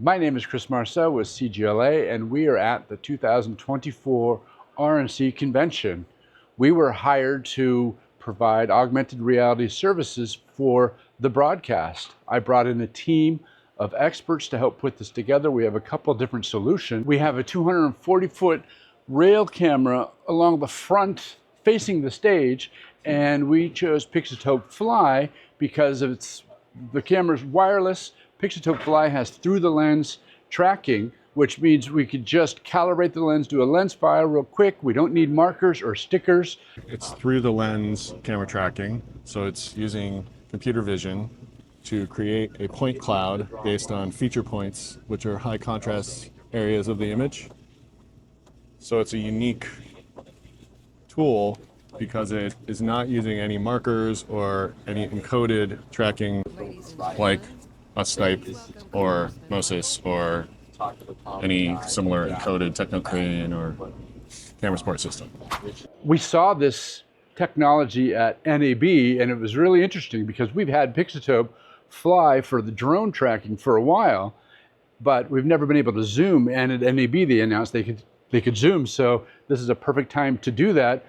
My name is Chris Marsall with CGLA, and we are at the 2024 RNC convention. We were hired to provide augmented reality services for the broadcast. I brought in a team of experts to help put this together. We have a couple different solutions. We have a 240-foot rail camera along the front facing the stage, and we chose Pixotope Fly because the camera's wireless. Pixotope Fly has through the lens tracking, which means we could just calibrate the lens, do a lens file real quick. We don't need markers or stickers. It's through the lens camera tracking, so it's using computer vision to create a point cloud based on feature points, which are high contrast areas of the image. So it's a unique tool because it is not using any markers or any encoded tracking like a Snipe or Moses or any similar encoded Technocrane or camera support system. We saw this technology at NAB, and it was really interesting because we've had Pixotope Fly for the drone tracking for a while, but we've never been able to zoom, and at NAB they announced they could zoom, so this is a perfect time to do that.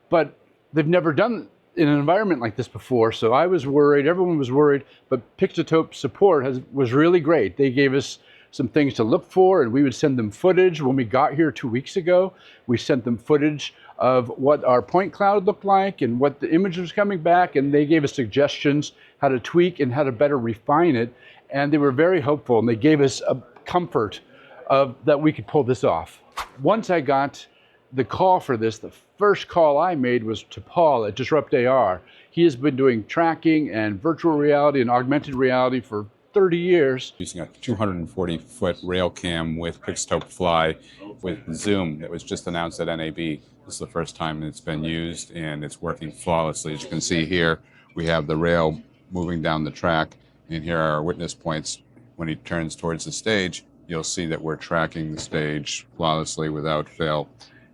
But they've never done in an environment like this before, so I was worried, everyone was worried, but Pixotope support was really great. They gave us some things to look for, and we would send them footage. When we got here 2 weeks ago, we sent them footage of what our point cloud looked like and what the image was coming back, and they gave us suggestions how to tweak and how to better refine it, and they were very helpful, and they gave us a comfort of that we could pull this off. Once I got the call for this, the first call I made was to Paul at Disrupt AR. He has been doing tracking and virtual reality and augmented reality for 30 years. Using a 240-foot rail cam with Pixotope Fly with Zoom that was just announced at NAB. This is the first time it's been used, and it's working flawlessly. As you can see here, we have the rail moving down the track, and here are our witness points. When he turns towards the stage, you'll see that we're tracking the stage flawlessly without fail.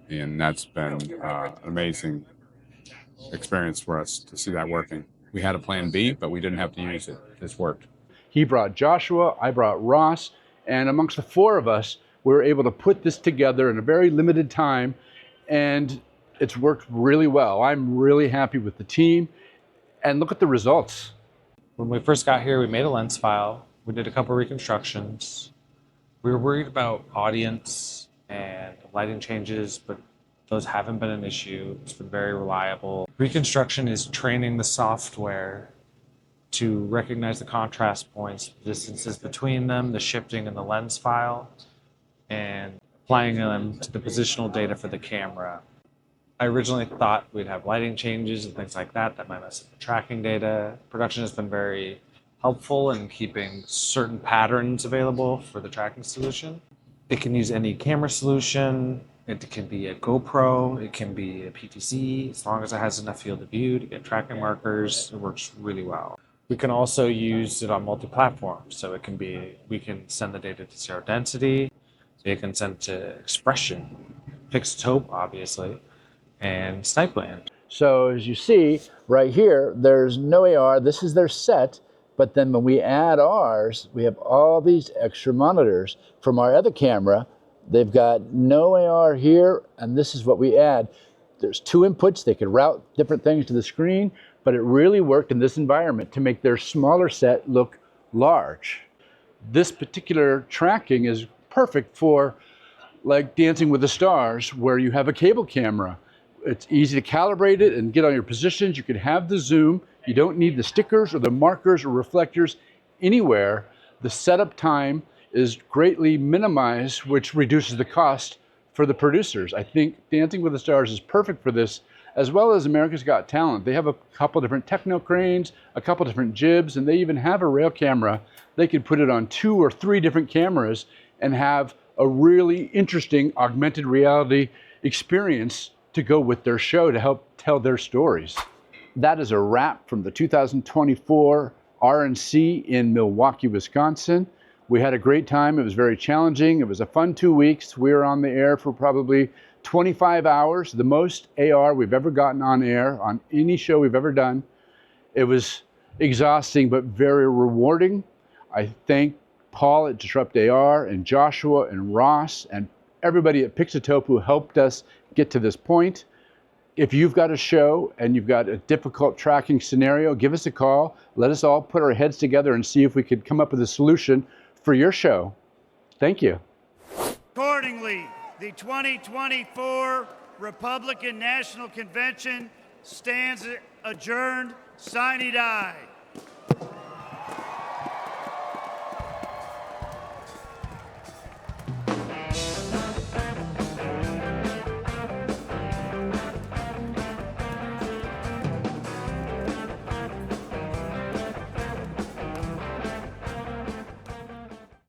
And that's been an amazing experience for us to see that working. We had a plan B, but we didn't have to use it. This worked. He brought Joshua, I brought Ross, and amongst the four of us, we were able to put this together in a very limited time, and it's worked really well. I'm really happy with the team, and look at the results. When we first got here, we made a lens file. We did a couple reconstructions. We were worried about audience and lighting changes, but those haven't been an issue. It's been very reliable. Reconstruction is training the software to recognize the contrast points, the distances between them, the shifting in the lens file, and applying them to the positional data for the camera. I originally thought we'd have lighting changes and things like that might mess up the tracking data. Production has been very helpful in keeping certain patterns available for the tracking solution. It can use any camera solution. It can be a GoPro, it can be a PTZ, as long as it has enough field of view to get tracking markers, it works really well. We can also use it on multi-platform, so it can be, we can send the data to zero density, it can send to Expression, Pixotope, obviously, and Snipeland. So as you see right here, there's no AR, this is their set, but then when we add ours, we have all these extra monitors. From our other camera, they've got no AR here, and this is what we add. There's two inputs, they could route different things to the screen, but it really worked in this environment to make their smaller set look large. This particular tracking is perfect for like Dancing with the Stars, where you have a cable camera. It's easy to calibrate it and get on your positions. You can have the zoom. You don't need the stickers or the markers or reflectors anywhere. The setup time is greatly minimized, which reduces the cost for the producers. I think Dancing with the Stars is perfect for this, as well as America's Got Talent. They have a couple different Technocranes, a couple different jibs, and they even have a rail camera. They could put it on 2 or 3 different cameras and have a really interesting augmented reality experience to go with their show to help tell their stories. That is a wrap from the 2024 RNC in Milwaukee, Wisconsin. We had a great time. It was very challenging. It was a fun 2 weeks. We were on the air for probably 25 hours, the most AR we've ever gotten on air on any show we've ever done. It was exhausting, but very rewarding. I thank Paul at Disrupt AR and Joshua and Ross and everybody at Pixotope who helped us get to this point. If you've got a show and you've got a difficult tracking scenario, give us a call. Let us all put our heads together and see if we could come up with a solution for your show. Thank you. Accordingly, the 2024 Republican National Convention stands adjourned. Sine die.